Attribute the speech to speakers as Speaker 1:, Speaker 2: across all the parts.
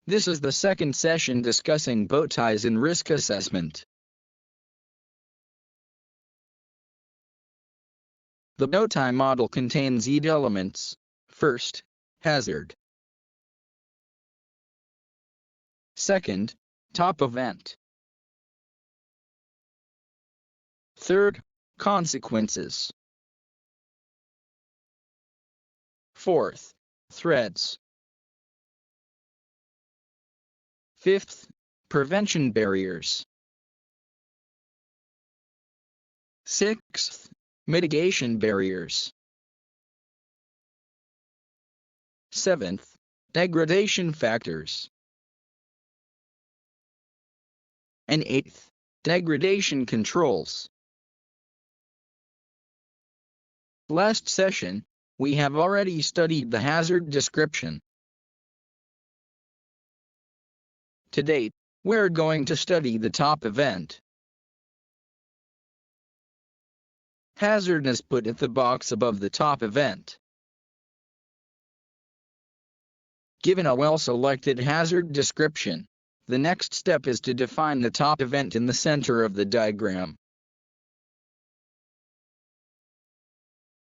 Speaker 1: This is the second session discussing bow ties in risk assessment. The bow tie model contains 8 elements. First, hazard. Second, top event. Third, consequences. Fourth, threats. Fifth, prevention barriers. Sixth, mitigation barriers. Seventh, degradation factors. And eighth, degradation controls. Last session, we have already studied the hazard description. To date, we're going to study the top event. Hazard is put at the box above the top event. Given a well-selected hazard description, the next step is to define the top event in the center of the diagram.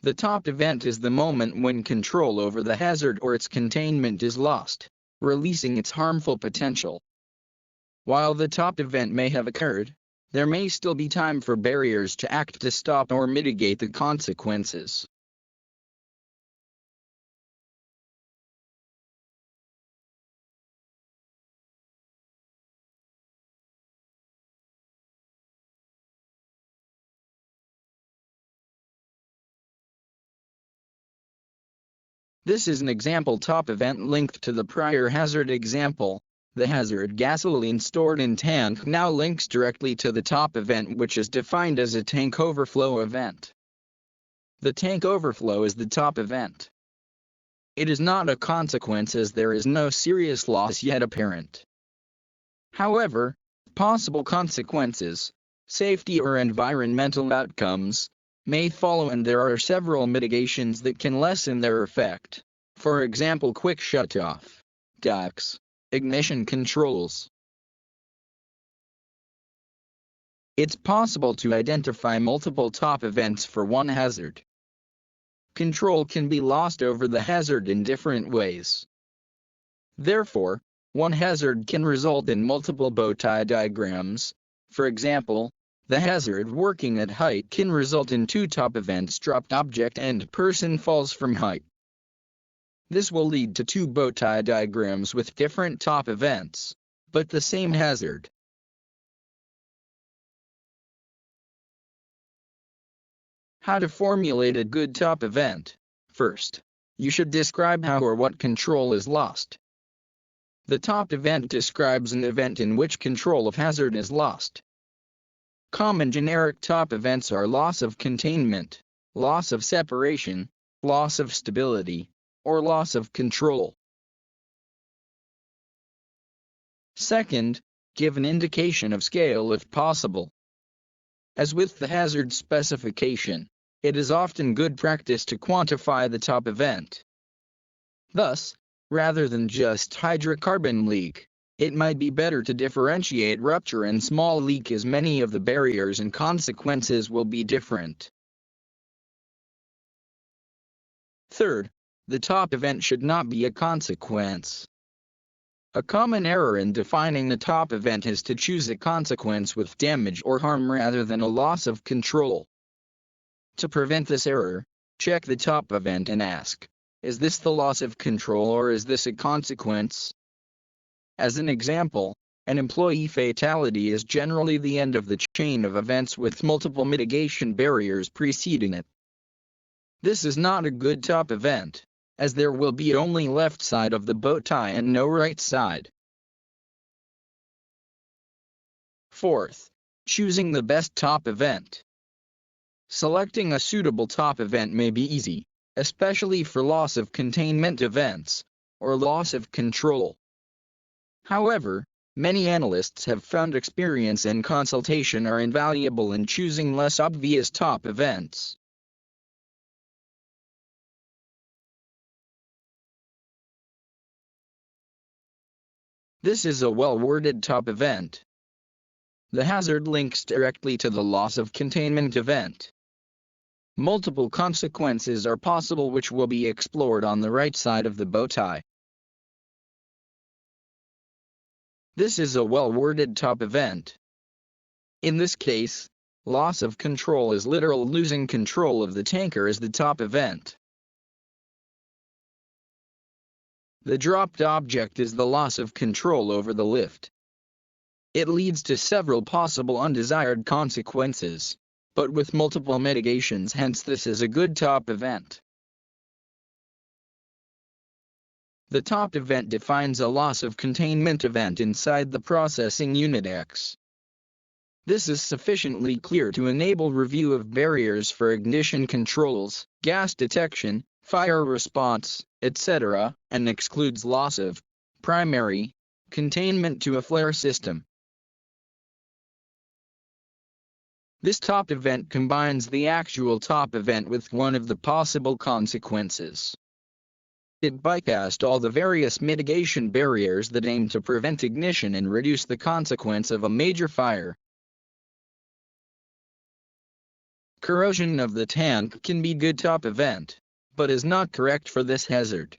Speaker 1: The top event is the moment when control over the hazard or its containment is lost, releasing its harmful potential. While the top event may have occurred, there may still be time for barriers to act to stop or mitigate the consequences. This is an example top event linked to the prior hazard example. The hazard gasoline stored in tank now links directly to the top event, which is defined as a tank overflow event. The tank overflow is the top event. It is not a consequence as there is no serious loss yet apparent. However, possible consequences, safety or environmental outcomes, may follow, and there are several mitigations that can lessen their effect. For example, quick shutoff, ducts, ignition controls. It's possible to identify multiple top events for one hazard. Control can be lost over the hazard in different ways. Therefore, one hazard can result in multiple bow tie diagrams. For example, the hazard working at height can result in 2 top events: dropped object and person falls from height. This will lead to 2 bow tie diagrams with different top events, but the same hazard. How to formulate a good top event. First, you should describe how or what control is lost. The top event describes an event in which control of hazard is lost. Common generic top events are loss of containment, loss of separation, loss of stability, or loss of control. Second, give an indication of scale if possible. As with the hazard specification, it is often good practice to quantify the top event. Thus, rather than just hydrocarbon leak, it might be better to differentiate rupture and small leak, as many of the barriers and consequences will be different. Third, the top event should not be a consequence. A common error in defining the top event is to choose a consequence with damage or harm rather than a loss of control. To prevent this error, check the top event and ask, is this the loss of control or is this a consequence? As an example, an employee fatality is generally the end of the chain of events with multiple mitigation barriers preceding it. This is not a good top event, as there will be only left side of the bow tie and no right side. Fourth, choosing the best top event. Selecting a suitable top event may be easy, especially for loss of containment events, or loss of control. However, many analysts have found experience and consultation are invaluable in choosing less obvious top events. This is a well-worded top event. The hazard links directly to the loss of containment event. Multiple consequences are possible which will be explored on the right side of the bow tie. This is a well-worded top event. In this case, loss of control is literal losing control of the tanker is the top event. The dropped object is the loss of control over the lift. It leads to several possible undesired consequences, but with multiple mitigations, hence this is a good top event. The top event defines a loss of containment event inside the processing unit X. This is sufficiently clear to enable review of barriers for ignition controls, gas detection, fire response, etc., and excludes loss of primary containment to a flare system. This top event combines the actual top event with one of the possible consequences. It bypassed all the various mitigation barriers that aim to prevent ignition and reduce the consequence of a major fire. Corrosion of the tank can be good top event, but is not correct for this hazard.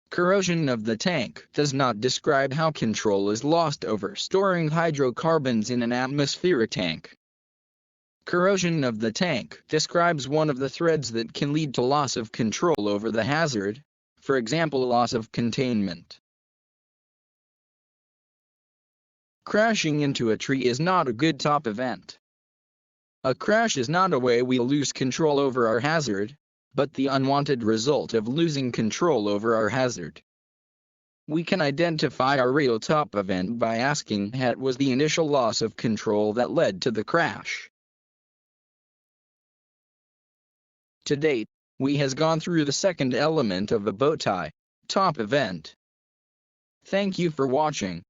Speaker 1: Corrosion of the tank does not describe how control is lost over storing hydrocarbons in an atmospheric tank. Corrosion of the tank describes one of the threads that can lead to loss of control over the hazard, for example loss of containment. Crashing into a tree is not a good top event. A crash is not a way we lose control over our hazard, but the unwanted result of losing control over our hazard. We can identify our real top event by asking what was the initial loss of control that led to the crash. To date, we has gone through the second element of the bow tie, top event. Thank you for watching.